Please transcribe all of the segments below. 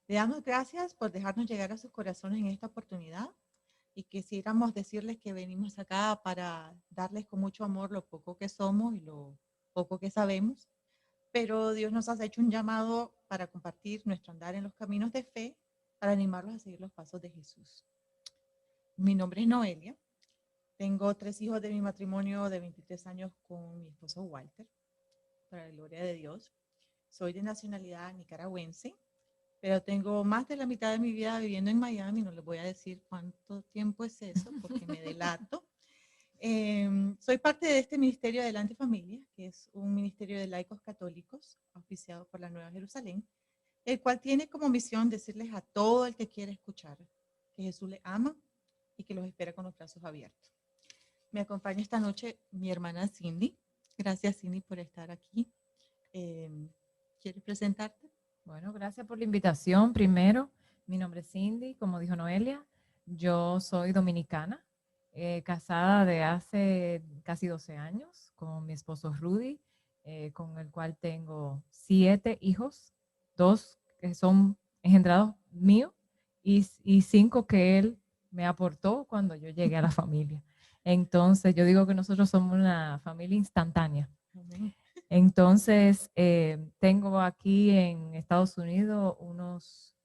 Le damos gracias por dejarnos llegar a sus corazones en esta oportunidad y quisiéramos decirles que venimos acá para darles con mucho amor lo poco que somos y lo poco que sabemos, pero Dios nos ha hecho un llamado para compartir nuestro andar en los caminos de fe, para animarlos a seguir los pasos de Jesús. Mi nombre es Noelia, tengo 3 hijos de mi matrimonio de 23 años con mi esposo Walter, para la gloria de Dios. Soy de nacionalidad nicaragüense, pero tengo más de la mitad de mi vida viviendo en Miami. No les voy a decir cuánto tiempo es eso porque me delato. Soy parte de este ministerio Adelante Familia, que es un ministerio de laicos católicos auspiciado por la Nueva Jerusalén, el cual tiene como misión decirles a todo el que quiera escuchar que Jesús le ama y que los espera con los brazos abiertos. Me acompaña esta noche mi hermana Cindy. Gracias, Cindy, por estar aquí. ¿Quieres presentarte? Bueno, gracias por la invitación. Primero, mi nombre es Cindy, como dijo Noelia. Yo soy dominicana, casada de hace casi 12 años con mi esposo Rudy, con el cual tengo 7 hijos, 2 que son engendrados míos y 5 que él me aportó cuando yo llegué a la familia. Entonces, yo digo que nosotros somos una familia instantánea. Amén. Entonces, tengo aquí en Estados Unidos unos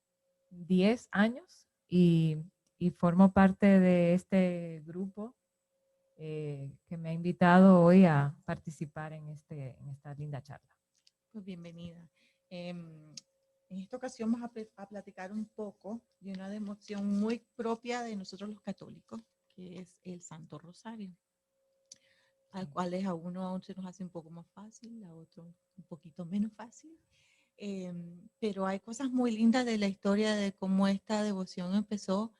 10 años y formo parte de este grupo que me ha invitado hoy a participar en esta linda charla. Pues bienvenida. En esta ocasión vamos a platicar un poco de una devoción muy propia de nosotros los católicos, que es el Santo Rosario, al cual a uno se nos hace un poco más fácil, a otro un poquito menos fácil. Pero hay cosas muy lindas de la historia de cómo esta devoción empezó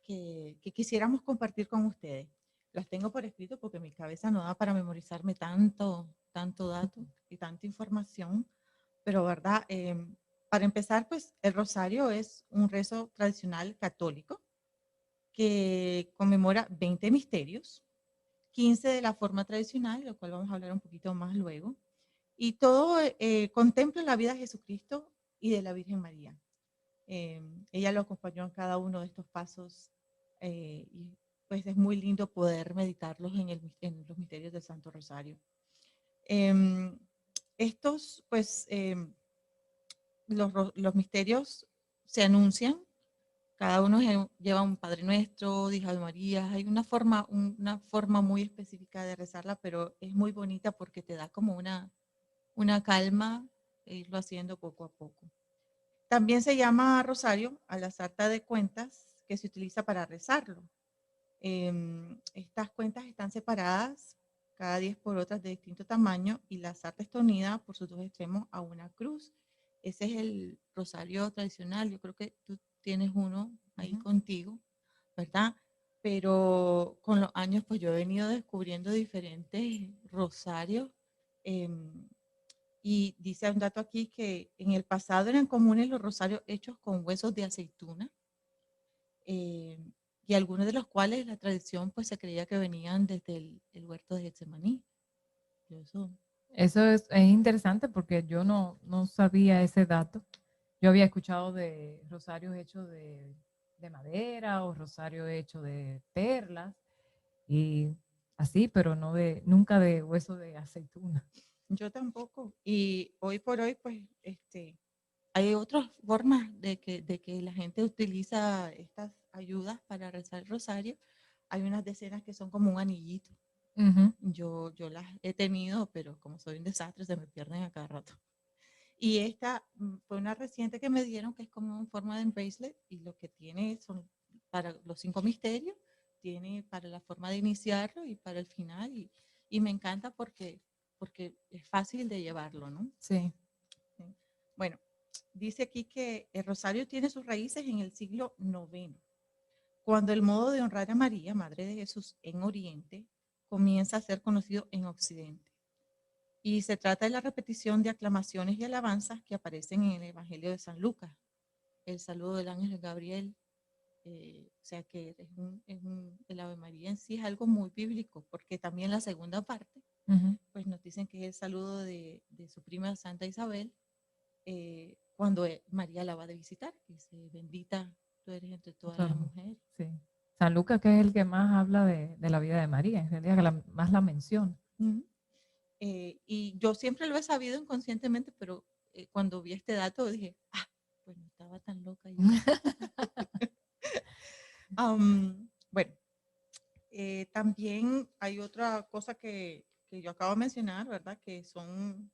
que quisiéramos compartir con ustedes. Las tengo por escrito porque mi cabeza no da para memorizarme tanto dato y tanta información, pero verdad, para empezar, pues el rosario es un rezo tradicional católico que conmemora 20 misterios, 15 de la forma tradicional, lo cual vamos a hablar un poquito más luego, y todo contempla la vida de Jesucristo y de la Virgen María. Ella lo acompañó en cada uno de estos pasos y pues es muy lindo poder meditarlos en los misterios del Santo Rosario. Eh, estos, pues, los misterios se anuncian, cada uno lleva un Padre Nuestro, Hija de María, hay una forma muy específica de rezarla, pero es muy bonita porque te da como una calma e irlo haciendo poco a poco. También se llama rosario a la sarta de cuentas que se utiliza para rezarlo. Estas cuentas están separadas, cada 10 por otras de distinto tamaño, y la sarta está unida por sus dos extremos a una cruz. Ese es el rosario tradicional. Yo creo que tú tienes uno ahí contigo, ¿verdad? Pero con los años, pues yo he venido descubriendo diferentes rosarios. Eh, y dice un dato aquí que en el pasado eran comunes los rosarios hechos con huesos de aceituna, eh, y algunos de los cuales la tradición pues se creía que venían desde el huerto de Getsemaní. Eso, Eso es interesante porque yo no sabía ese dato. Yo había escuchado de rosarios hechos de madera o rosarios hechos de perlas y así, pero nunca de hueso de aceituna. yo tampoco. Y hoy por hoy pues hay otras formas de que la gente utiliza estas ayudas para rezar el rosario. Hay unas decenas que son como un anillito. Ujú. Yo las he tenido, pero como soy un desastre, se me pierden a cada rato. Y esta fue una reciente que me dieron que es como en forma de bracelet y lo que tiene son para los 5 misterios, tiene para la forma de iniciarlo y para el final y me encanta porque es fácil de llevarlo, ¿no? Sí. Sí. Bueno, dice aquí que el rosario tiene sus raíces en el siglo IX, cuando el modo de honrar a María, Madre de Jesús, en Oriente, comienza a ser conocido en Occidente. Y se trata de la repetición de aclamaciones y alabanzas que aparecen en el Evangelio de San Lucas. El saludo del ángel Gabriel, o sea que el Ave María en sí es algo muy bíblico, porque también la segunda parte, Ujú. pues nos dicen que es el saludo de su prima Santa Isabel, cuando María la va de visitar. Dice, bendita tú eres entre todas las Claro, mujeres. sí. San Lucas, que es el que más habla de la vida de María, en realidad, que más la menciona. Ujú. Y yo siempre lo he sabido inconscientemente, pero cuando vi este dato dije, pues no estaba tan loca yo. Bueno, también hay otra cosa que yo acabo de mencionar, ¿verdad? Que son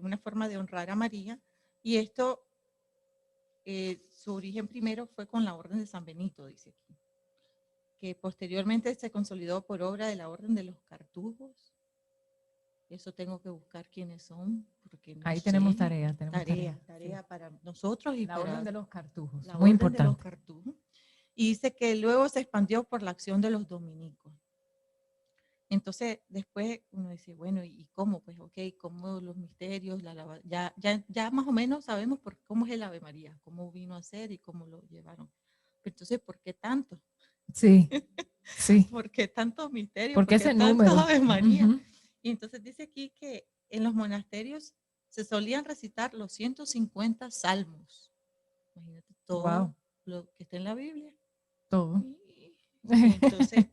una forma de honrar a María. Y esto, su origen primero fue con la Orden de San Benito, dice aquí, que posteriormente se consolidó por obra de la Orden de los Cartujos. Eso tengo que buscar quiénes son, porque no Ahí tenemos sé. tarea, tenemos tarea. Sí. Tarea para nosotros y La Orden para de los Cartujos, la muy Orden de los importante. Cartujos. Y dice que luego se expandió por la acción de los dominicos. Entonces, después uno dice, bueno, ¿y cómo? Pues, ok, cómo los misterios, ya más o menos sabemos cómo es el Ave María, cómo vino a ser y cómo lo llevaron. Pero entonces, ¿por qué tanto? Sí, sí. ¿Por qué tantos misterios? ¿Por Porque qué ese tantos número. Ave María? Ujú. Y entonces dice aquí que en los monasterios se solían recitar los 150 salmos. Imagínate todo Wow, lo que está en la Biblia. todo. Y entonces,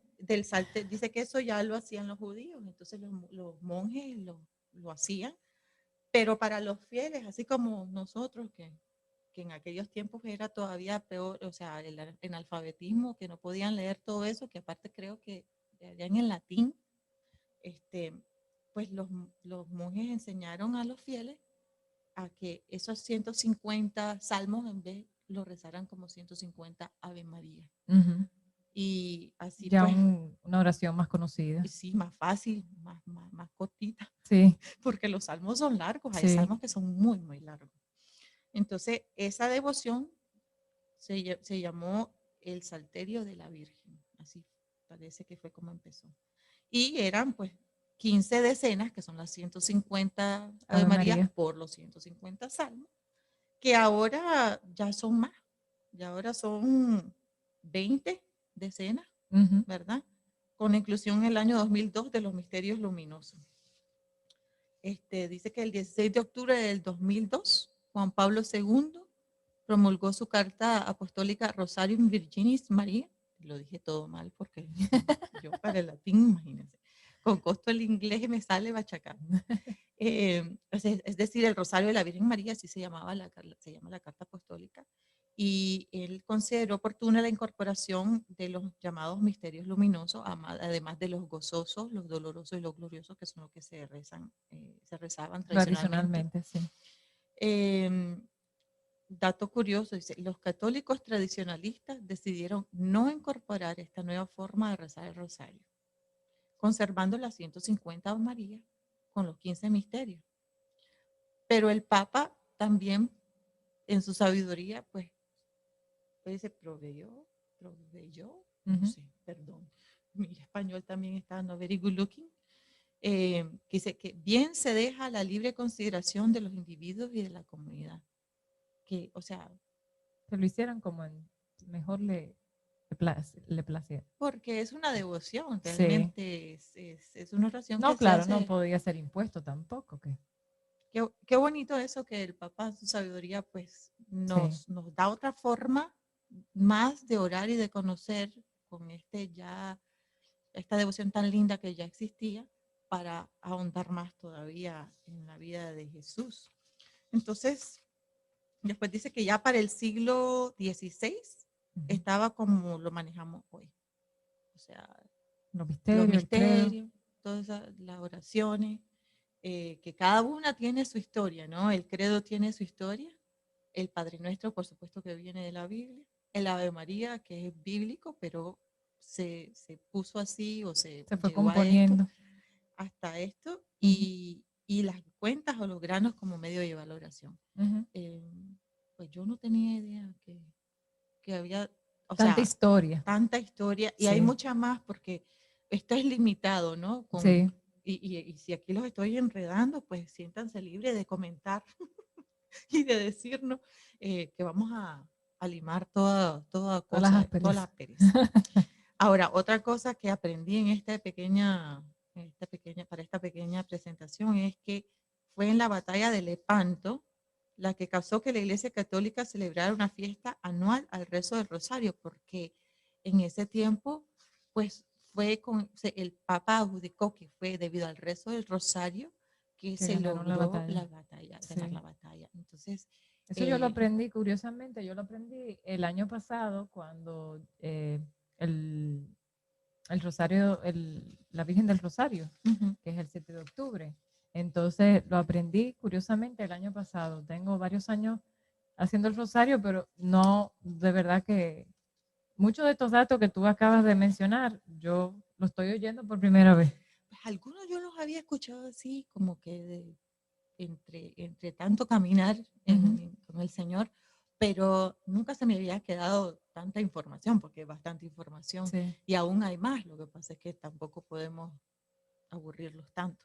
dice que eso ya lo hacían los judíos, entonces los monjes lo hacían, pero para los fieles, así como nosotros, que en aquellos tiempos era todavía peor, o sea, el analfabetismo, que no podían leer todo eso, que aparte creo que leían en latín, este, pues los monjes enseñaron a los fieles a que esos 150 salmos en vez lo rezaran como 150 Ave María. Ujú. Y así Ya pues, una oración más conocida. sí, más fácil, más cortita, Sí, porque los salmos son largos, hay sí. salmos que son muy, muy largos. Entonces, esa devoción se llamó el Salterio de la Virgen, así parece que fue como empezó. Y eran pues 15 decenas, que son las 150 Ave Ave María María. por los 150 salmos, que ahora ya son más, ya ahora son 20 decenas, Ujú. ¿verdad? Con la inclusión en el año 2002 de los misterios luminosos. Dice que el 16 de octubre del 2002, Juan Pablo II promulgó su carta apostólica Rosarium Virginis Maria. Lo dije todo mal porque yo para el latín, imagínense. Con costo el inglés me sale bachacán. Es decir, el Rosario de la Virgen María, así se llama la carta apostólica. Y él consideró oportuna la incorporación de los llamados misterios luminosos, además de los gozosos, los dolorosos y los gloriosos, que son los que se rezaban tradicionalmente. Tradicionalmente, sí. Eh, Dato curioso, dice, los católicos tradicionalistas decidieron no incorporar esta nueva forma de rezar el rosario, conservando las 150 Ave María con los 15 misterios. Pero el Papa también, en su sabiduría, pues dice, proveyó, no Ujú. sé, perdón, mi español también está no very good looking, que dice que bien se deja la libre consideración de los individuos y de la comunidad. Que, o sea, Que lo hicieran como mejor le placiera. porque es una devoción, Sí. realmente es una oración No, que se claro, no hace. podía ser impuesto tampoco. Qué bonito eso que el Papa en su sabiduría pues Sí. nos da otra forma más de orar y de conocer con esta devoción tan linda que ya existía para ahondar más todavía en la vida de Jesús. Entonces, después dice que ya para el siglo XVI Ujú. estaba como lo manejamos hoy. O sea, Los los misterios, el credo. misterios, todas las oraciones, que cada una tiene su historia, ¿no? El credo tiene su historia, el Padre Nuestro, por supuesto que viene de la Biblia, el Ave María, que es bíblico, pero se puso así o se Se fue llegó a esto, componiendo. hasta esto, Ujú, y las cuentas o los granos como medio de llevar la oración. ujú. Eh, pues yo no tenía idea que había, o Tanta sea, historia. tanta historia y hay Sí, mucha más porque esto es limitado, ¿no? sí. Y si aquí los estoy enredando, pues siéntanse libres de comentar y de decirnos que vamos a limar toda Todas las cosa, toda la asperezas. pereza. Ahora, otra cosa que aprendí para esta pequeña presentación es que fue en la batalla de Lepanto la que causó que la Iglesia Católica celebrara una fiesta anual al rezo del Rosario, porque en ese tiempo, pues el Papa adjudicó que fue debido al rezo del Rosario que Que se ganaron la logró batalla. ganar Sí. la batalla. Entonces, Eso yo lo eh, aprendí, curiosamente, yo lo aprendí el año pasado cuando el, el Rosario, la Virgen del Rosario, ujú, que es el 7 de octubre. Entonces lo aprendí curiosamente el año pasado. Tengo varios años haciendo el Rosario, pero no, de verdad que muchos de estos datos que tú acabas de mencionar, yo lo estoy oyendo por primera vez. pues algunos yo los había escuchado así, como que entre tanto caminar con el Señor, pero nunca se me había quedado tanta información, porque es bastante información Sí. y aún hay más. Lo que pasa es que tampoco podemos aburrirlos tanto.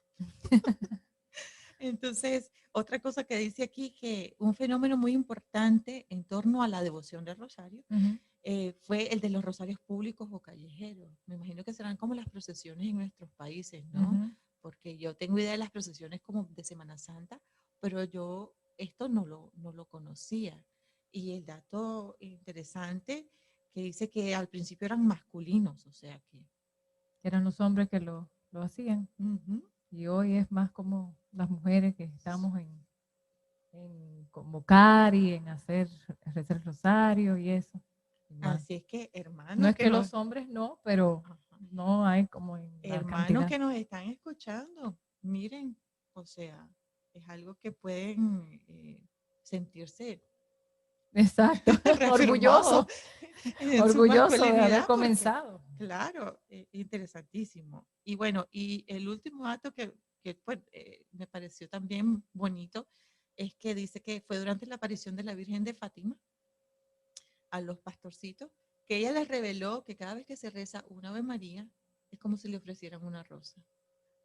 Entonces, otra cosa que dice aquí, que un fenómeno muy importante en torno a la devoción del rosario Ujú, fue el de los rosarios públicos o callejeros. Me imagino que serán como las procesiones en nuestros países, ¿no? ujú. Porque yo tengo idea de las procesiones como de Semana Santa, pero yo esto no lo conocía. Y el dato interesante que dice que al principio eran masculinos, o sea que... Eran los hombres que lo hacían. Ujú. Y hoy es más como las mujeres que estamos en convocar y en rezar el rosario y eso. Y más. Así es que, No hermanos es que que nos, los hombres no, pero ajá, no hay como en la hermanos cantidad. que nos están escuchando, miren, o sea, es algo que pueden sentirse Exacto. reafirmados Orgulloso, en su orgulloso de haber masculinidad, porque, comenzado. claro, interesantísimo. Y bueno, y el último dato que pues, me pareció también bonito es que dice que fue durante la aparición de la Virgen de Fátima a los pastorcitos, que ella les reveló que cada vez que se reza una Ave María es como si le ofrecieran una rosa.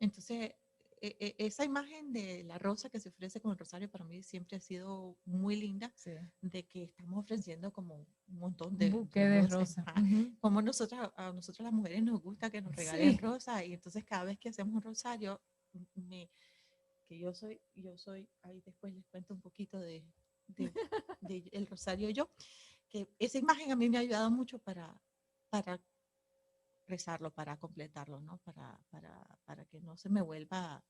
Entonces, esa imagen de la rosa que se ofrece con el rosario para mí siempre ha sido muy linda, Sí. de que estamos ofreciendo como un montón Un de buque de rosas. rosa. Ajá. Como a nosotros las mujeres nos gusta que nos regalen Sí. rosas y entonces cada vez que hacemos un rosario, me, que yo soy, ahí después les cuento un poquito de, de el rosario yo, que esa imagen a mí me ha ayudado mucho para rezarlo, para completarlo, ¿no? Para que no se me vuelva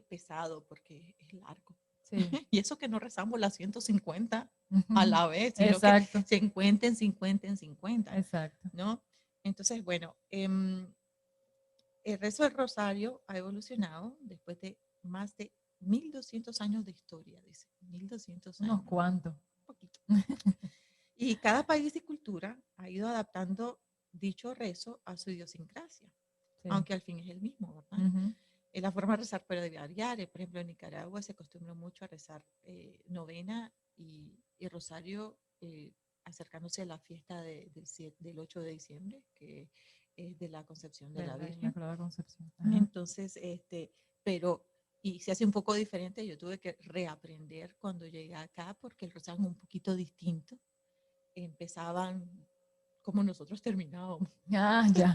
pesado porque es largo. Sí. Y eso que no rezamos las 150 a Ujú. la vez, sino que Exacto. 50 en 50 en 50, Exacto. ¿no? Entonces, bueno, el rezo del rosario ha evolucionado después de más de 1200 años de historia, dice. 1200 Unos años, cuantos. un poquito. Y cada país y cultura ha ido adaptando dicho rezo a su idiosincrasia, Sí. aunque al fin es el mismo, ¿verdad? Ujú. La forma de rezar puede variar. Por ejemplo, en Nicaragua se acostumbra mucho a rezar novena y rosario acercándose a la fiesta del 8 de diciembre, que es de la concepción de De la la Virgen. Inmaculada Concepción. Ajá. Entonces, pero, y se hace un poco diferente. Yo tuve que reaprender cuando llegué acá porque el rosario es un poquito distinto. Empezaban como nosotros terminábamos. Ah, ya.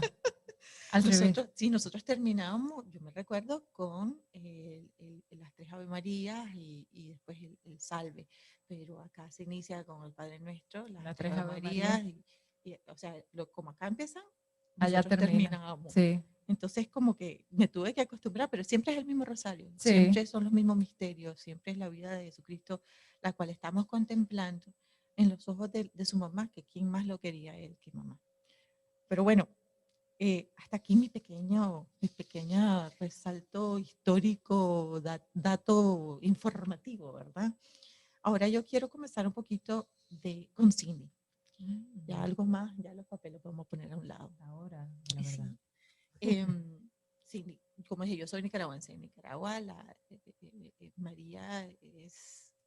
Al revés. Nosotros terminábamos, yo me recuerdo, con las tres Ave Marías y después el Salve, pero acá se inicia con el Padre Nuestro, las Las tres 3 Ave Ave María. Marías, o sea, como acá empiezan, Allá nosotros termina. terminábamos. Sí. Entonces, como que me tuve que acostumbrar, pero siempre es el mismo rosario, Sí. siempre son los mismos misterios, siempre es la vida de Jesucristo, la cual estamos contemplando en los ojos de su mamá, que quién más lo quería él que mamá. Pero bueno, hasta aquí mi pequeña resalto histórico, dato informativo, ¿verdad? Ahora yo quiero comenzar un poquito con Cindy. Ya algo más, ya los papeles vamos a poner a un lado. Ahora, la verdad. Sí. Em, Cindy, como dije, yo soy nicaragüense. En Nicaragua, María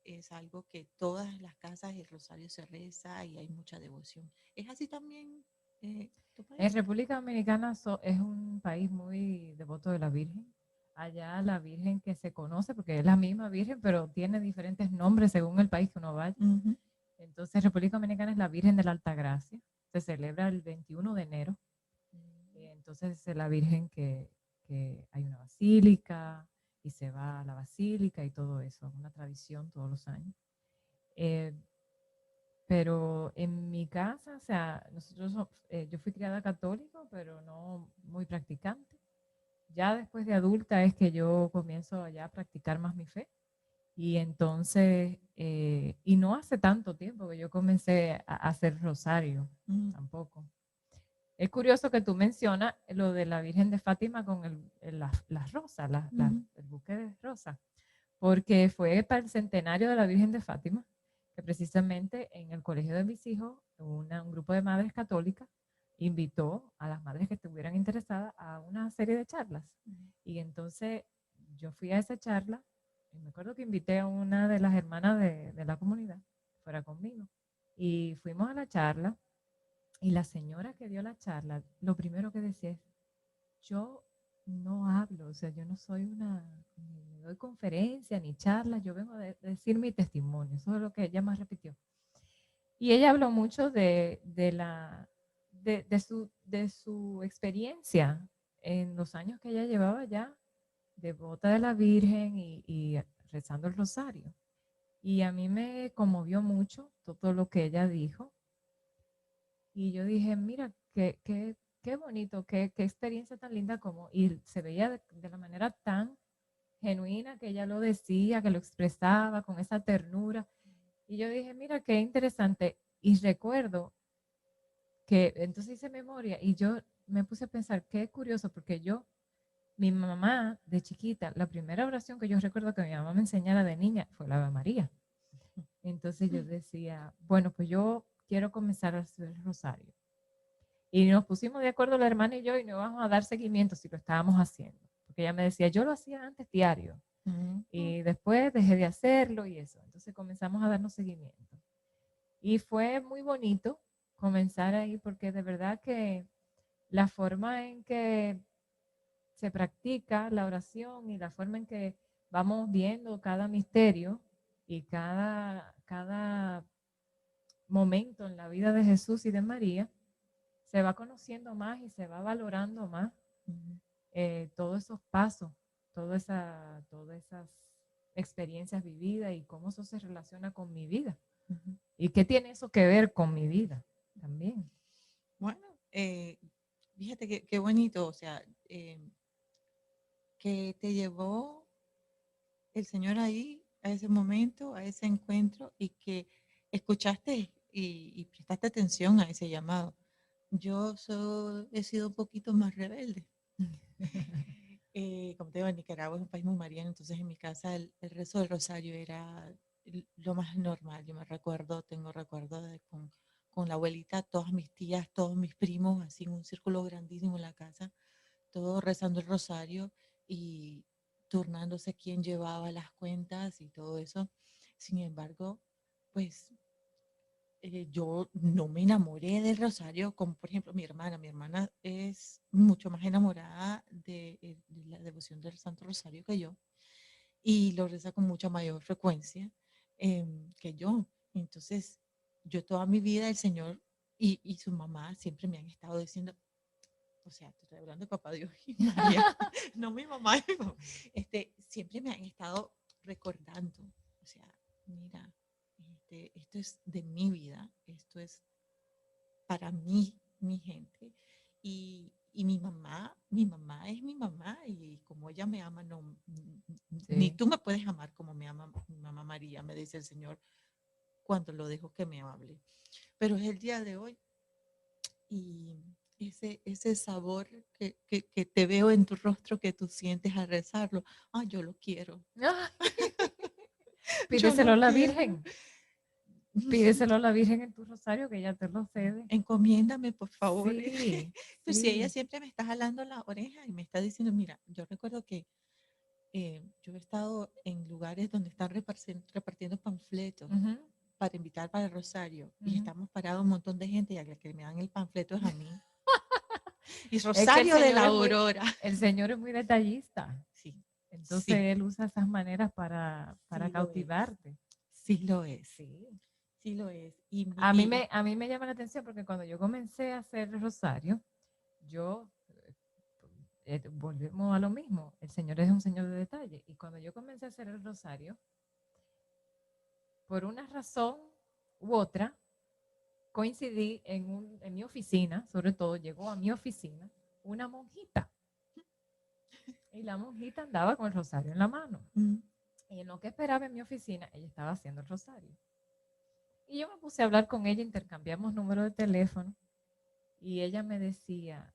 es algo que todas las casas el rosario se reza y hay mucha devoción. ¿Es así también tu En país? República Dominicana es un país muy devoto de la Virgen. Allá la Virgen que se conoce, porque es la misma Virgen, pero tiene diferentes nombres según el país que uno vaya. Ujú. Entonces, República Dominicana es la Virgen de la Altagracia. Se celebra el 21 de enero. Entonces, es la Virgen que hay una basílica, y se va a la basílica y todo eso, una tradición todos los años. Eh, pero en mi casa, o sea, yo fui criada católica, pero no muy practicante. Ya después de adulta es que yo comienzo ya a practicar más mi fe. Y entonces, y no hace tanto tiempo que yo comencé a hacer rosario, tampoco. Es curioso que tú mencionas lo de la Virgen de Fátima con las rosas, el buque de rosas, porque fue para el centenario de la Virgen de Fátima, que precisamente en el colegio de mis hijos, un grupo de madres católicas invitó a las madres que estuvieran interesadas a una serie de charlas. Y entonces yo fui a esa charla y me acuerdo que invité a una de las hermanas de la comunidad, fuera conmigo. Y fuimos a la charla y la señora que dio la charla, lo primero que decía es, yo no hablo, o sea, yo no soy ni doy conferencia ni charlas, yo vengo a decir mi testimonio, eso es lo que ella más repitió. Y ella habló mucho de su experiencia en los años que ella llevaba ya devota de la Virgen y rezando el rosario. Y a mí me conmovió mucho todo lo que ella dijo. Y yo dije, mira, qué bonito, qué experiencia tan linda como, y se veía de la manera tan genuina que ella lo decía, que lo expresaba con esa ternura. Y yo dije, mira, qué interesante. Y recuerdo que entonces hice memoria y yo me puse a pensar, qué curioso, porque mi mamá de chiquita, la primera oración que yo recuerdo que mi mamá me enseñara de niña fue la Ave María. Entonces yo decía, bueno, pues yo quiero comenzar a hacer el rosario. Y nos pusimos de acuerdo la hermana y yo y nos vamos a dar seguimiento si lo estábamos haciendo. Porque ella me decía, yo lo hacía antes diario. Y después dejé de hacerlo y eso. Entonces comenzamos a darnos seguimiento. Y fue muy bonito comenzar ahí porque de verdad que la forma en que se practica la oración y la forma en que vamos viendo cada misterio y cada momento en la vida de Jesús y de María, se va conociendo más y se va valorando más todos esos pasos, todas esas experiencias vividas y cómo eso se relaciona con mi vida. ¿Y qué tiene eso que ver con mi vida también? Bueno, fíjate qué bonito, o sea, que te llevó el Señor ahí, a ese momento, a ese encuentro, y que escuchaste y prestaste atención a ese llamado. He sido un poquito más rebelde. Como te digo, en Nicaragua es un país muy mariano, entonces en mi casa el rezo del rosario era lo más normal. Yo tengo recuerdo con la abuelita, todas mis tías, todos mis primos, así en un círculo grandísimo en la casa, todos rezando el rosario y turnándose quién llevaba las cuentas y todo eso. Sin embargo, pues yo no me enamoré del rosario como por ejemplo mi hermana. Mi hermana es mucho más enamorada de la devoción del Santo Rosario que yo y lo reza con mucha mayor frecuencia que yo. Entonces, yo toda mi vida el Señor y su mamá siempre me han estado diciendo, o sea, te estoy hablando de papá Dios y María, no mi mamá, siempre me han estado recordando, o sea, mira, esto es de mi vida, esto es para mí, mi gente. Y mi mamá es mi mamá y como ella me ama, no, ni Sí. tú me puedes amar como me ama mi mamá María, me dice el Señor cuando lo dejo que me hable. Pero es el día de hoy y ese sabor que te veo en tu rostro, que tú sientes al rezarlo, yo lo quiero, yo Pídeselo lo a la quiero. Virgen. Pídeselo a la Virgen en tu rosario que ella te lo cede. Encomiéndame, por favor. Sí, Pues si ella sí. siempre me está jalando la oreja y me está diciendo, mira, yo recuerdo que yo he estado en lugares donde están repartiendo panfletos Ujú, para invitar para el Rosario y ujú. estamos parados un montón de gente y a la que me dan el panfleto es a mí. Y Es que Rosario de la Aurora. el Señor es muy detallista. Sí, Entonces sí, Él usa esas maneras para sí lo es. cautivarte. Sí lo es. Sí. Sí lo es. Y, A mí me llama la atención porque cuando yo comencé a hacer el rosario, yo volvemos a lo mismo, el Señor es un Señor de detalle. Y cuando yo comencé a hacer el rosario, por una razón u otra, coincidí en mi oficina, sobre todo llegó a mi oficina una monjita. Y la monjita andaba con el rosario en la mano. Y en lo que esperaba en mi oficina, ella estaba haciendo el rosario. Y yo me puse a hablar con ella, intercambiamos número de teléfono. Y ella me decía,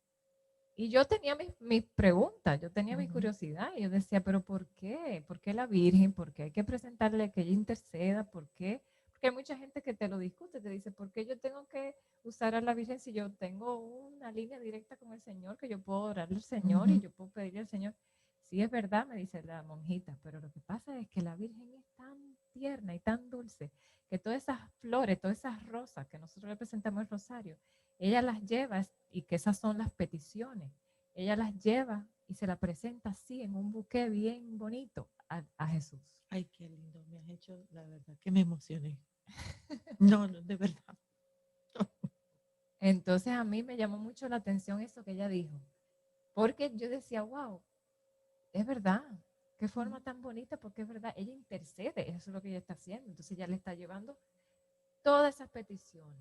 y yo tenía mis preguntas, yo tenía mi curiosidad. Y yo decía, pero ¿por qué? ¿Por qué la Virgen? ¿Por qué hay que presentarle que ella interceda? ¿Por qué? Porque hay mucha gente que te lo discute, te dice, ¿por qué yo tengo que usar a la Virgen si yo tengo una línea directa con el Señor, que yo puedo orarle al Señor y yo puedo pedirle al Señor? Sí, es verdad, me dice la monjita, pero lo que pasa es que la Virgen es tan tierna y tan dulce que todas esas flores, todas esas rosas que nosotros le presentamos el rosario, ella las lleva, y que esas son las peticiones, ella las lleva y se la presenta así en un buqué bien bonito a Jesús. Ay, qué lindo, me has hecho, la verdad, que me emocioné. No, no, de verdad. Entonces a mí me llamó mucho la atención eso que ella dijo, porque yo decía, wow, es verdad, qué forma tan bonita, porque es verdad, ella intercede, eso es lo que ella está haciendo, entonces ella le está llevando todas esas peticiones.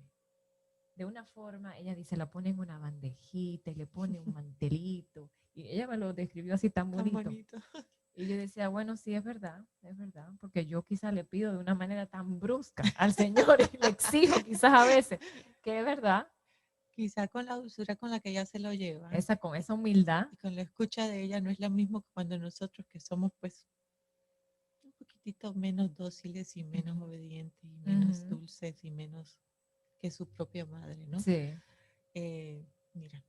De una forma, ella dice, la pone en una bandejita y le pone un mantelito, y ella me lo describió así tan bonito. Tan bonito. Y yo decía, bueno, sí, es verdad, porque yo quizás le pido de una manera tan brusca al Señor y le exijo quizás a veces, que es verdad. Quizá con la dulzura con la que ella se lo lleva Con esa humildad. y con la escucha de ella no es lo mismo que cuando nosotros que somos pues un poquitito menos dóciles y menos obedientes y menos dulces y menos que su propia madre, ¿no? Sí. Mira,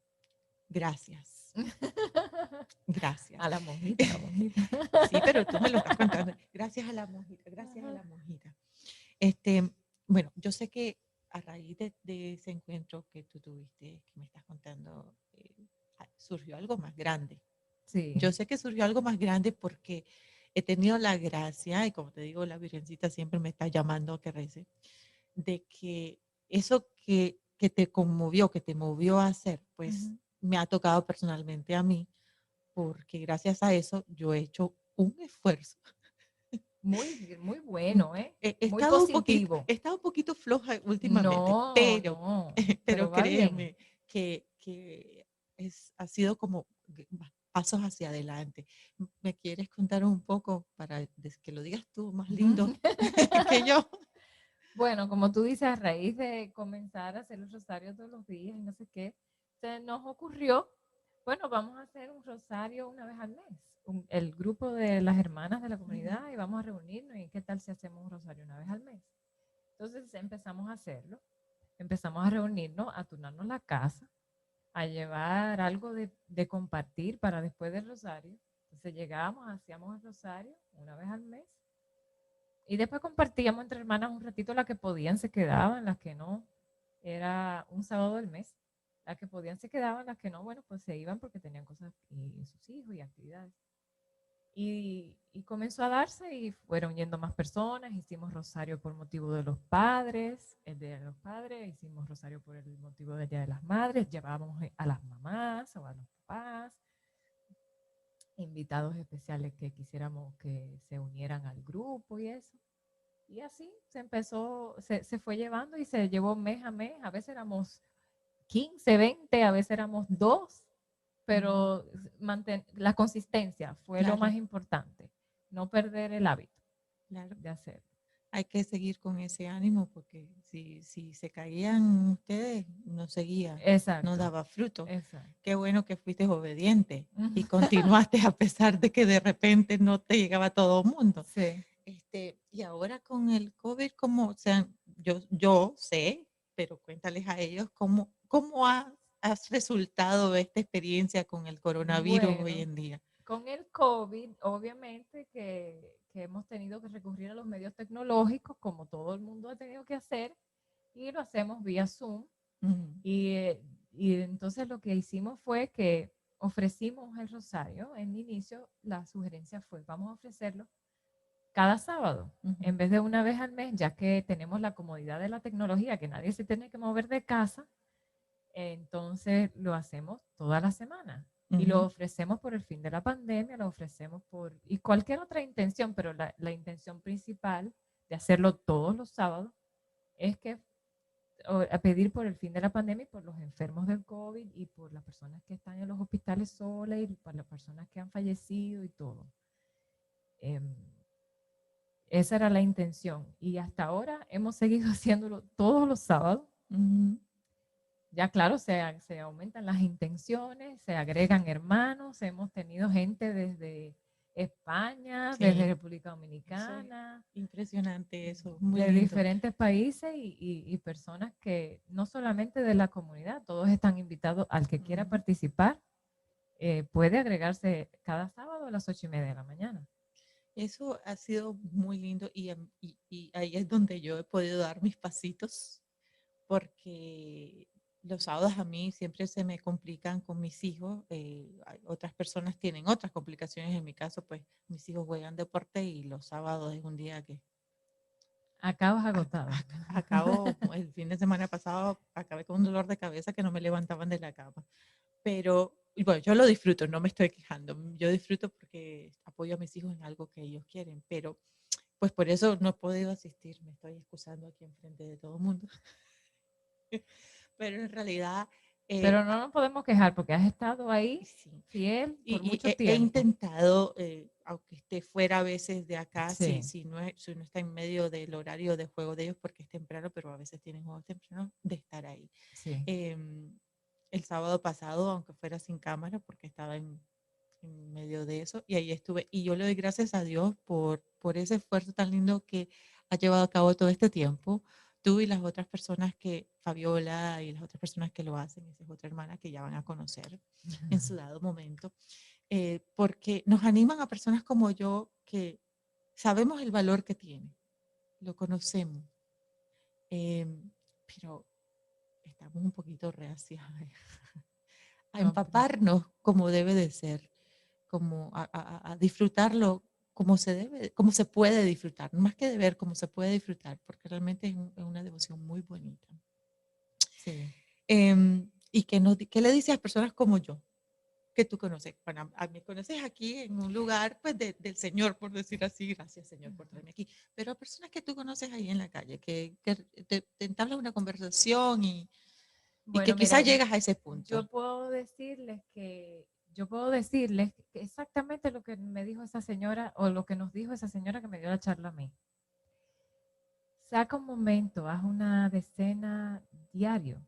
gracias. Gracias. A la monjita, a la monjita. Sí, pero tú me lo estás contando. Gracias a la monjita, gracias a la monjita. Bueno, yo sé que a raíz de ese encuentro que tú tuviste, que me estás contando, surgió algo más grande. Sí. Yo sé que surgió algo más grande porque he tenido la gracia, y como te digo, la Virgencita siempre me está llamando a que rece, de que eso que te conmovió, que te movió a hacer, pues me ha tocado personalmente a mí, porque gracias a eso yo he hecho un esfuerzo. Muy, muy bueno, ¿eh? He Muy estado positivo. he estado un poquito floja últimamente, No, pero, no, pero pero va bien. créeme que ha sido como pasos hacia adelante. ¿Me quieres contar un poco para que lo digas tú más lindo que yo? Bueno, como tú dices, a raíz de comenzar a hacer el rosario todos los días y no sé qué, se nos ocurrió, bueno, vamos a hacer un rosario una vez al mes. El grupo de las hermanas de la comunidad, y vamos a reunirnos y qué tal si hacemos un rosario una vez al mes. Entonces empezamos a hacerlo, empezamos a reunirnos, a turnarnos la casa, a llevar algo de compartir para después del rosario. Entonces llegábamos, hacíamos el rosario una vez al mes y después compartíamos entre hermanas un ratito, las que podían se quedaban, las que no, era un sábado del mes. Las que podían se quedaban, las que no, bueno, pues se iban porque tenían cosas y sus hijos y actividades. Y comenzó a darse y fueron yendo más personas. Hicimos rosario por motivo de los padres, el Día de los Padres, hicimos rosario por el motivo del Día de las Madres, llevábamos a las mamás o a los papás, invitados especiales que quisiéramos que se unieran al grupo y eso. Y así se empezó, se fue llevando y se llevó mes a mes. A veces éramos 15, 20, a veces éramos 2, pero la consistencia fue lo más importante. No perder el hábito de hacerlo. Hay que seguir con ese ánimo porque si se caían ustedes, no seguía, no daba fruto. Exacto. Qué bueno que fuiste obediente y continuaste a pesar de que de repente no te llegaba todo el mundo. Sí. Y ahora con el COVID, ¿cómo? O sea, yo sé, pero cuéntales a ellos cómo has resultado de esta experiencia con el coronavirus hoy en día. Con el COVID, obviamente que hemos tenido que recurrir a los medios tecnológicos, como todo el mundo ha tenido que hacer, y lo hacemos vía Zoom. Y entonces lo que hicimos fue que ofrecimos el rosario. En el inicio la sugerencia fue, vamos a ofrecerlo cada sábado, en vez de una vez al mes, ya que tenemos la comodidad de la tecnología, que nadie se tiene que mover de casa, entonces lo hacemos toda la semana. Y lo Ujú. ofrecemos por el fin de la pandemia, lo ofrecemos y cualquier otra intención, pero la intención principal de hacerlo todos los sábados es que a pedir por el fin de la pandemia y por los enfermos del COVID y por las personas que están en los hospitales solas y por las personas que han fallecido y todo. Esa era la intención y hasta ahora hemos seguido haciéndolo todos los sábados. Ujú. Ya claro, se aumentan las intenciones, se agregan hermanos, hemos tenido gente desde España, desde Sí, República eso es Dominicana, impresionante, eso, muy de lindo. diferentes países y personas que no solamente de la comunidad, todos están invitados. Al que quiera Ujú. participar, puede agregarse cada sábado a las 8:30 de la mañana. Eso ha sido muy lindo y ahí es donde yo he podido dar mis pasitos porque los sábados a mí siempre se me complican con mis hijos. Otras personas tienen otras complicaciones. En mi caso, pues mis hijos juegan deporte y los sábados es un día que Acabas agotado. acabo, el fin de semana pasado, acabé con un dolor de cabeza que no me levantaban de la cama. Pero y bueno, yo lo disfruto, no me estoy quejando. Yo disfruto porque apoyo a mis hijos en algo que ellos quieren, pero pues por eso no he podido asistir. Me estoy excusando aquí enfrente de todo el mundo. Pero en realidad, Pero no nos podemos quejar porque has estado ahí sí. fiel por Y mucho he tiempo. intentado, aunque esté fuera a veces de acá, Sí, si no está en medio del horario de juego de ellos porque es temprano, pero a veces tienen juegos tempranos, de estar ahí. sí. Em, el sábado pasado, aunque fuera sin cámara, porque estaba en medio de eso, y ahí estuve. Y yo le doy gracias a Dios por ese esfuerzo tan lindo que ha llevado a cabo todo este tiempo. Tú y las otras personas Fabiola y las otras personas que lo hacen, esa es otra hermana que ya van a conocer en su dado momento, porque nos animan a personas como yo que sabemos el valor que tiene, lo conocemos, eh, pero estamos un poquito reacias a No, empaparnos como debe de ser, como a disfrutarlo como se debe, como se puede disfrutar, más que de ver, como se puede disfrutar, porque realmente es una devoción muy bonita. sí. Y que le dices a personas como yo, que tú conoces. Bueno, a mí conoces aquí en un lugar pues del Señor, por decir así, gracias Señor por traerme aquí, pero a personas que tú conoces ahí en la calle, que te entablas una conversación y que Bueno, mira, quizás llegas a ese punto. yo puedo decirles que exactamente lo que me dijo esa señora o lo que nos dijo esa señora que me dio la charla a mí. Saca un momento, haz una decena diario.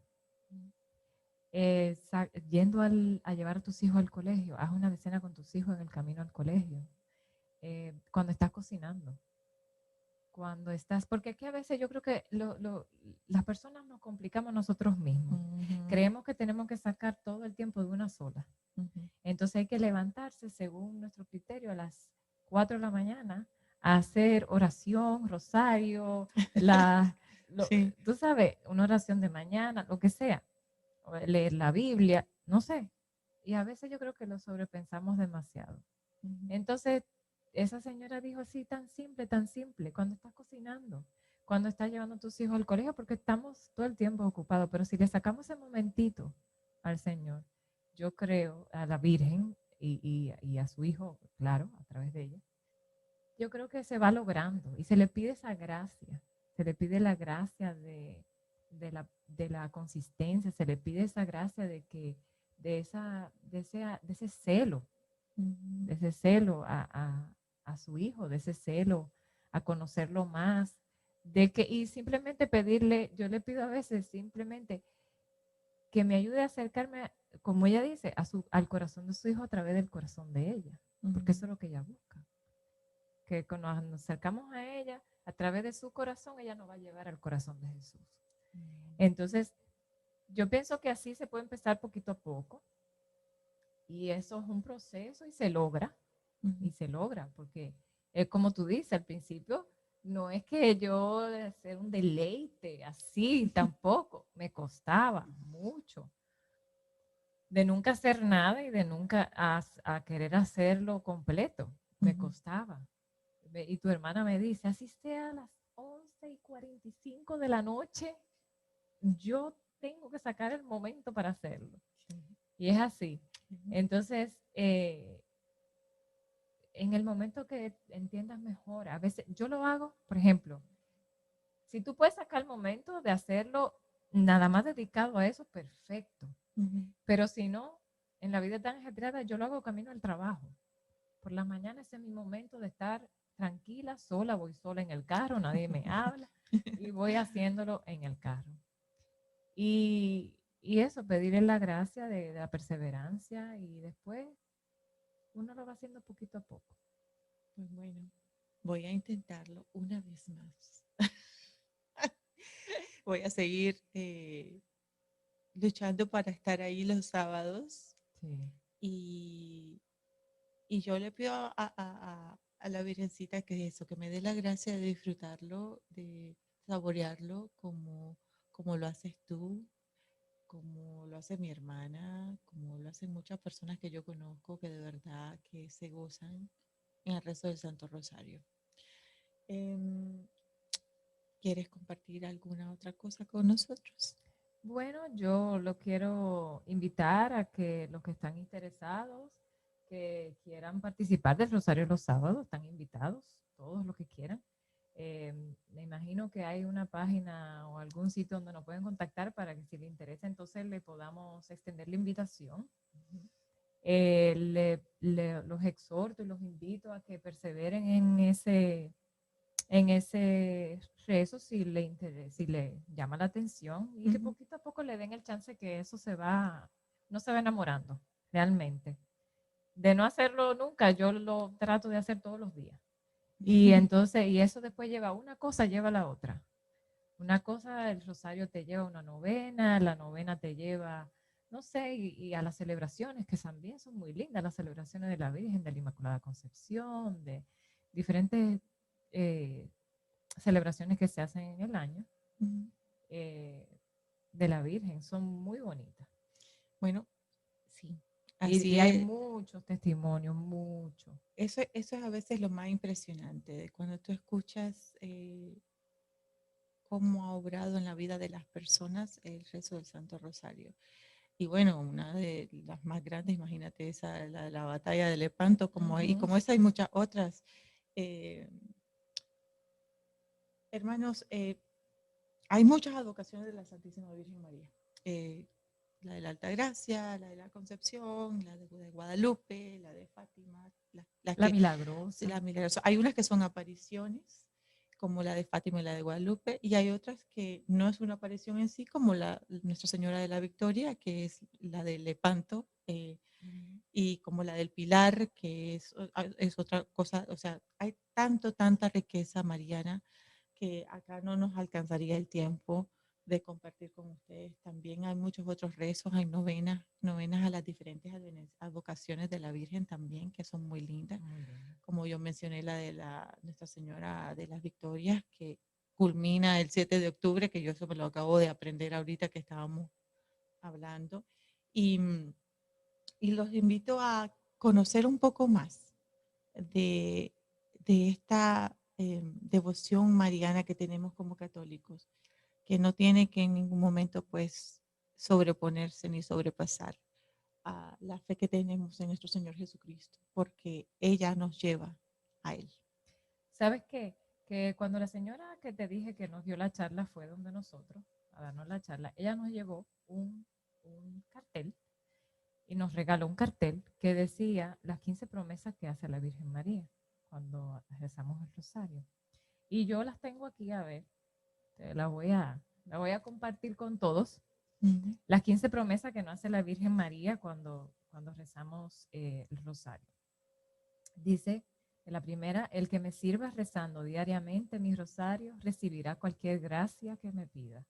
Yendo a llevar a tus hijos al colegio, haz una decena con tus hijos en el camino al colegio. Cuando estás cocinando, cuando estás, porque aquí a veces yo creo que las personas nos complicamos nosotros mismos. Ujú, Creemos que tenemos que sacar todo el tiempo de una sola. ujú. Entonces hay que levantarse según nuestro criterio a las 4 de la mañana a hacer oración, rosario, Sí. tú sabes, una oración de mañana, lo que sea, o leer la Biblia, no sé. Y a veces yo creo que lo sobrepensamos demasiado. Ujú, Entonces, esa señora dijo así, tan simple, cuando estás cocinando, cuando estás llevando a tus hijos al colegio, porque estamos todo el tiempo ocupados, pero si le sacamos ese momentito al Señor, yo creo a la Virgen y a su hijo, claro, a través de ella, yo creo que se va logrando y se le pide esa gracia, se le pide la gracia de la consistencia, se le pide esa gracia de ese celo, ujú, de ese celo a su hijo, de ese celo a conocerlo más, y simplemente pedirle, yo le pido a veces simplemente que me ayude a acercarme, como ella dice, al corazón de su hijo a través del corazón de ella, porque ujú. eso es lo que ella busca, que cuando nos acercamos a ella, a través de su corazón, ella nos va a llevar al corazón de Jesús. Entonces, yo pienso que así se puede empezar poquito a poco, y eso es un proceso y Ujú, se logra, porque es como tú dices al principio, no es que yo de hacer un deleite así, tampoco, me costaba mucho, de nunca hacer nada y de nunca a querer hacerlo completo, me ujú. costaba. Y tu hermana me dice, así sea a las 11:45 de la noche, yo tengo que sacar el momento para hacerlo. Sí. Y es así. Entonces, en el momento que entiendas mejor, a veces yo lo hago, por ejemplo, si tú puedes sacar el momento de hacerlo nada más dedicado a eso, perfecto. Pero si no, en la vida tan ajetreada, yo lo hago camino al trabajo. Por la mañana ese es mi momento de estar tranquila, sola, voy sola en el carro, nadie me habla y voy haciéndolo en el carro. Y eso, pedirle la gracia de la perseverancia y después uno lo va haciendo poquito a poco. Pues bueno, voy a intentarlo una vez más. Voy a seguir luchando para estar ahí los sábados Sí. y, y yo le pido a la Virgencita que eso, que me dé la gracia de disfrutarlo, de saborearlo como lo haces tú, como lo hace mi hermana, como lo hacen muchas personas que yo conozco que de verdad que se gozan en el rezo del Santo Rosario. Em, ¿Quieres compartir alguna otra cosa con nosotros? Bueno, yo lo quiero invitar a que los que están interesados, que quieran participar del Rosario los sábados, están invitados, todos los que quieran. Me imagino que hay una página o algún sitio donde nos pueden contactar para que si les interesa, entonces le podamos extender la invitación. Los exhorto y los invito a que perseveren en ese rezo si le interesa, si le llama la atención y que poquito a poco le den el chance que eso no se va enamorando realmente. De no hacerlo nunca, yo lo trato de hacer todos los días. Y entonces, y eso después lleva una cosa, lleva la otra. Una cosa, el rosario te lleva a una novena, la novena te lleva, no sé, y a las celebraciones, que también son muy lindas, las celebraciones de la Virgen, de la Inmaculada Concepción, de diferentes celebraciones que se hacen en el año eh, de la Virgen, son muy bonitas. Bueno, sí, Y, así y hay es. muchos testimonios, muchos. Eso es a veces lo más impresionante, de cuando tú escuchas cómo ha obrado en la vida de las personas el rezo del Santo Rosario. Y bueno, una de las más grandes, imagínate, esa, la de la batalla de Lepanto, y como esa hay muchas otras. Eh, hermanos, hay muchas advocaciones de la Santísima Virgen María. Eh, la de la Alta Gracia, la de la Concepción, la de Guadalupe, la de Fátima, La Milagrosa. la milagrosa. Hay unas que son apariciones, como la de Fátima y la de Guadalupe, y hay otras que no es una aparición en sí, como la Nuestra Señora de la Victoria, que es la de Lepanto, y como la del Pilar, que es otra cosa. O sea, hay tanta riqueza mariana que acá no nos alcanzaría el tiempo de compartir con ustedes. También hay muchos otros rezos, hay novenas a las diferentes advocaciones de la Virgen también, que son muy lindas. Como yo mencioné, la de Nuestra Señora de las Victorias, que culmina el 7 de octubre, que yo eso me lo acabo de aprender ahorita que estábamos hablando. Y, y los invito a conocer un poco más de, de esta devoción mariana que tenemos como católicos, que no tiene que en ningún momento pues sobreponerse ni sobrepasar a la fe que tenemos en nuestro Señor Jesucristo, porque ella nos lleva a Él. ¿Sabes qué? Que cuando la señora que te dije que nos dio la charla fue donde nosotros, a darnos la charla, ella nos llevó un cartel y nos regaló un cartel que decía las 15 promesas que hace la Virgen María cuando rezamos el rosario. Y yo las tengo aquí, a ver, la voy a compartir con todos. Las 15 promesas que nos hace la Virgen María cuando rezamos el rosario. Dice, en la primera, el que me sirva rezando diariamente mi rosario recibirá cualquier gracia que me pida.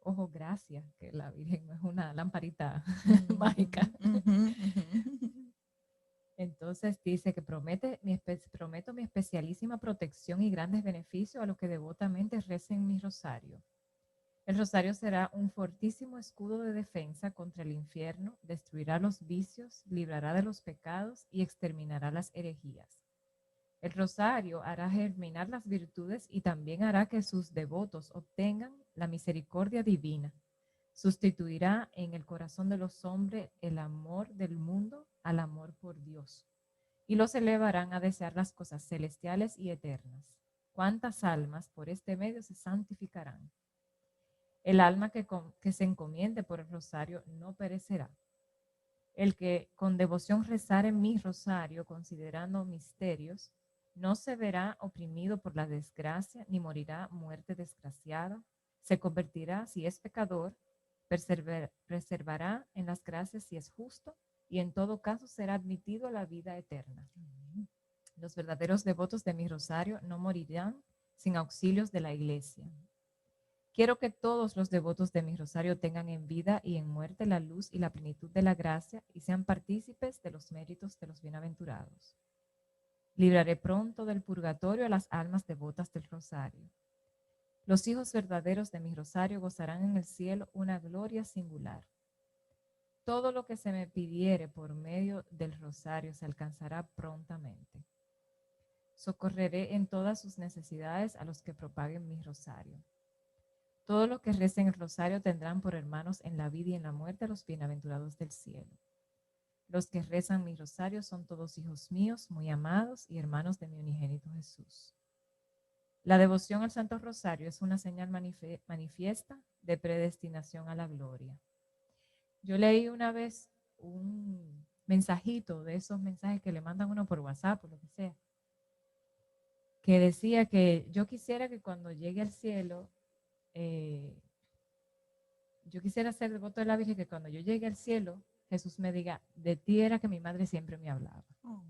Ojo, gracias, que la Virgen no es una lamparita mágica. Entonces dice que prometo mi especialísima protección y grandes beneficios a los que devotamente recen mi rosario. El rosario será un fortísimo escudo de defensa contra el infierno, destruirá los vicios, librará de los pecados y exterminará las herejías. El rosario hará germinar las virtudes y también hará que sus devotos obtengan la misericordia divina. Sustituirá en el corazón de los hombres el amor del mundo al amor por Dios, y los elevarán a desear las cosas celestiales y eternas. ¿Cuántas almas por este medio se santificarán? El alma que se encomiende por el rosario no perecerá. El que con devoción rezare mi rosario, considerando misterios, no se verá oprimido por la desgracia, ni morirá muerte desgraciada. Se convertirá, si es pecador, preservará en las gracias si es justo, y en todo caso será admitido a la vida eterna. Los verdaderos devotos de mi rosario no morirán sin auxilios de la Iglesia. Quiero que todos los devotos de mi rosario tengan en vida y en muerte la luz y la plenitud de la gracia y sean partícipes de los méritos de los bienaventurados. Libraré pronto del purgatorio a las almas devotas del rosario. Los hijos verdaderos de mi rosario gozarán en el cielo una gloria singular. Todo lo que se me pidiere por medio del rosario se alcanzará prontamente. Socorreré en todas sus necesidades a los que propaguen mi rosario. Todos los que recen el rosario tendrán por hermanos en la vida y en la muerte a los bienaventurados del cielo. Los que rezan mi rosario son todos hijos míos, muy amados y hermanos de mi unigénito Jesús. La devoción al Santo Rosario es una señal manifiesta de predestinación a la gloria. Yo leí una vez un mensajito de esos mensajes que le mandan uno por WhatsApp o lo que sea, que decía que yo quisiera que cuando llegue al cielo, yo quisiera ser devoto de la Virgen, que cuando yo llegue al cielo, Jesús me diga, de ti era que mi madre siempre me hablaba. Oh.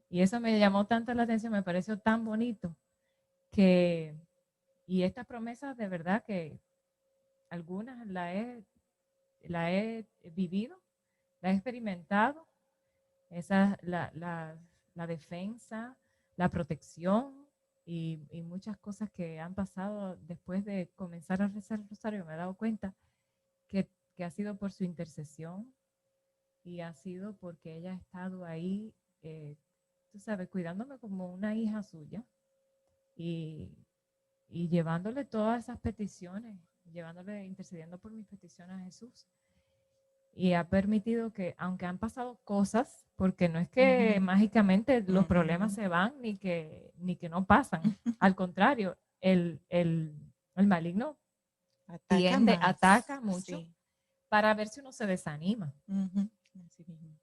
Y eso me llamó tanto la atención, me pareció tan bonito, y estas promesas de verdad que algunas la he vivido, la he experimentado, la defensa, la protección y muchas cosas que han pasado después de comenzar a rezar el rosario. Me he dado cuenta que ha sido por su intercesión y ha sido porque ella ha estado ahí, tú sabes, cuidándome como una hija suya y llevándole todas esas peticiones, intercediendo por mis peticiones a Jesús. Y ha permitido que, aunque han pasado cosas, porque no es que mágicamente los problemas se van ni que no pasan, al contrario, el maligno ataca mucho, sí, para ver si uno se desanima.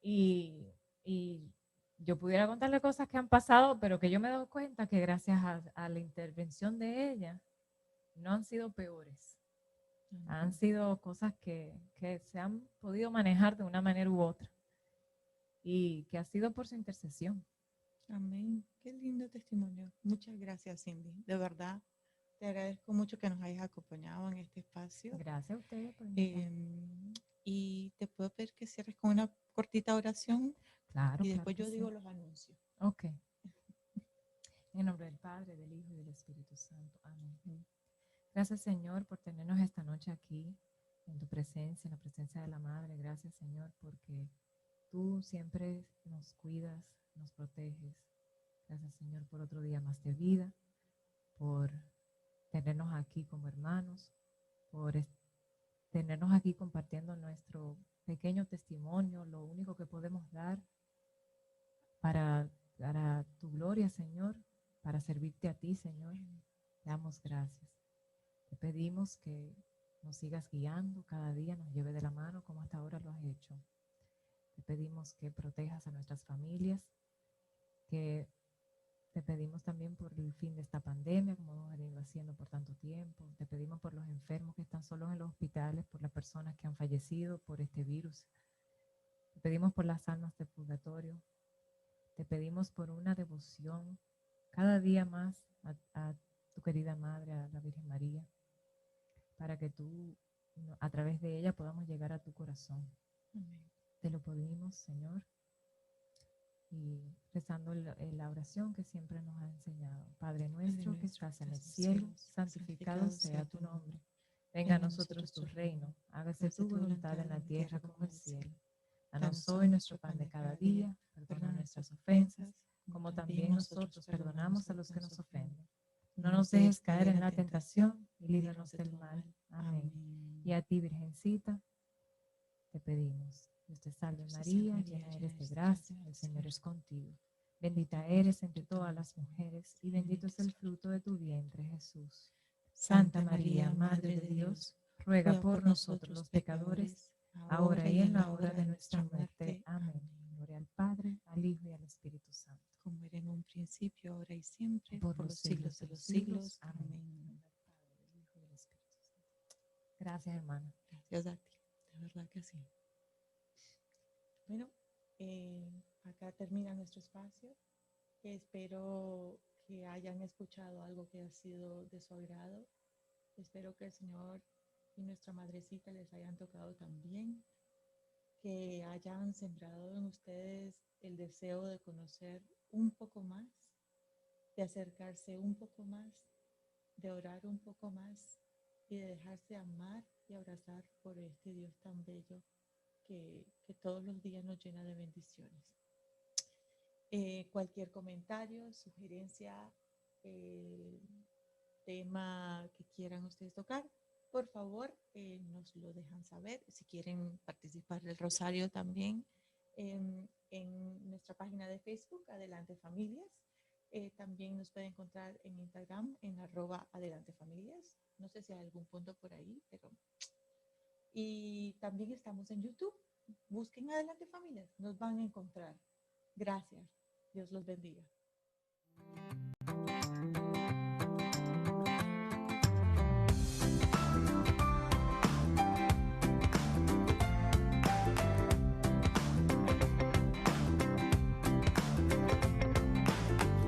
Y yo pudiera contarle cosas que han pasado, pero que yo me he dado cuenta que gracias a la intervención de ella no han sido peores. Han sido cosas que se han podido manejar de una manera u otra y que ha sido por su intercesión. Amén. Qué lindo testimonio. Muchas gracias, Cindy. De verdad, te agradezco mucho que nos hayas acompañado en este espacio. Gracias a ustedes. Y te puedo pedir que cierres con una cortita oración. Claro. Y después yo digo los anuncios. Ok. En nombre del Padre, del Hijo y del Espíritu Santo. Amén. Gracias, Señor, por tenernos esta noche aquí, en tu presencia, en la presencia de la Madre. Gracias, Señor, porque tú siempre nos cuidas, nos proteges. Gracias, Señor, por otro día más de vida, por tenernos aquí como hermanos, por tenernos aquí compartiendo nuestro pequeño testimonio, lo único que podemos dar para tu gloria, Señor, para servirte a ti, Señor. Te damos gracias. Te pedimos que nos sigas guiando cada día, nos lleve de la mano como hasta ahora lo has hecho. Te pedimos que protejas a nuestras familias, que te pedimos también por el fin de esta pandemia, como hemos venido haciendo por tanto tiempo. Te pedimos por los enfermos que están solos en los hospitales, por las personas que han fallecido por este virus. Te pedimos por las almas del purgatorio. Te pedimos por una devoción cada día más a tu querida Madre, a la Virgen María, para que tú, a través de ella, podamos llegar a tu corazón. Amén. Te lo pedimos, Señor, y rezando la oración que siempre nos ha enseñado. Padre nuestro que estás en el cielo, santificado sea tu nombre. Venga a nosotros tu reino, hágase tu voluntad en la tierra como en el cielo. Danos hoy nuestro pan de cada día, perdona nuestras ofensas, como también nosotros perdonamos a los que nos ofenden. No nos dejes caer en la tentación y líbranos del mal. Amén. Y Y a ti, Virgencita, te pedimos. Dios te salve María, llena eres de gracia, el Señor es contigo. Bendita eres entre todas las mujeres y bendito es el fruto de tu vientre, Jesús. Santa María, Madre de Dios, ruega por nosotros los pecadores, ahora y en la hora de nuestra muerte. Amén. Gloria al Padre, al Hijo y al Espíritu Santo. Como era en un principio, ahora y siempre, Por por los los siglos de los siglos. Amén. Amén. Gracias, hermana. Gracias a ti, de verdad que sí. Bueno, acá termina nuestro espacio. Espero que hayan escuchado algo que ha sido de su agrado. Espero que el Señor y nuestra Madrecita les hayan tocado también, que hayan sembrado en ustedes el deseo de conocer un poco más, de acercarse un poco más, de orar un poco más y de dejarse amar y abrazar por este Dios tan bello que todos los días nos llena de bendiciones. Cualquier comentario, sugerencia, tema que quieran ustedes tocar, por favor, nos lo dejan saber. Si quieren participar del Rosario también, en nuestra página de Facebook, Adelante Familias. También nos pueden encontrar en Instagram, en @adelantefamilias. No sé si hay algún punto por ahí, pero... Y también estamos en YouTube. Busquen Adelante Familias, nos van a encontrar. Gracias. Dios los bendiga.